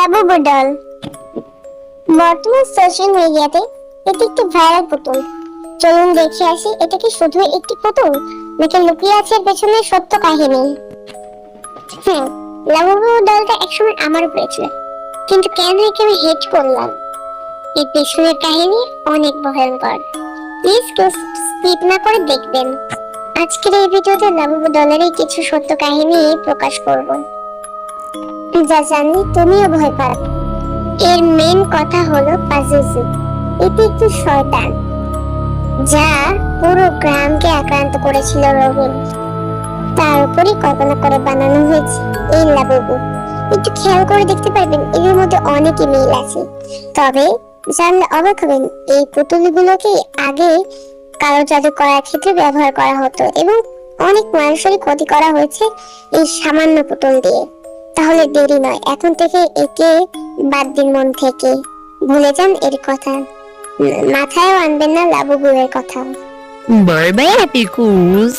Labubu doll বর্তমান social মিডিয়াতে এটি একটি ভাইরাল পুতুল। চলুন দেখে আসি, এটা কি শুধু একটি পুতুল নাকি লুকিয়ে আছে এর পেছনে সত্য কাহিনী। হ্যাঁ, লাবুবু ডলটা একসময় আমার উপরে ছিল, কিন্তু কেন একে আমি হেট করলাম, এর পেছনের কাহিনী অনেক ভয়ঙ্কর। প্লিজ কেউ স্কিপ না করে দেখবেন। আজকের এই ভিডিওতে লাবুবু ডলের কিছু সত্য কাহিনী প্রকাশ করব, যা জানলে তুমিও ভয় পাবে। এর মেন কথা হলো পাজেসি। এটি একটি শয়তান যা পুরো গ্রামকে আক্রান্ত করেছিল রবিন। তার উপরই কল্পনা করে বানানো হয়েছে এই লাবুবু। একটু খেয়াল করে দেখতে পারবেন এদের মধ্যে অনেকই মিল আছে। তবে জানলে অবাক হবেন, এই পুতুলগুলোকে আগে কালো জাদু করার ক্ষেত্রে ব্যবহার করা হতো এবং অনেক মানুষেরই ক্ষতি করা হয়েছে এই সামান্য পুতুল দিয়ে। তাহলে দেরি নয়, এখন থেকে একে বাদ দিন মন থেকে। ভুলে যান এর কথা, মাথায়ও আনবেন না লাবুবুয়ের কথা। Bye bye, পিকুস।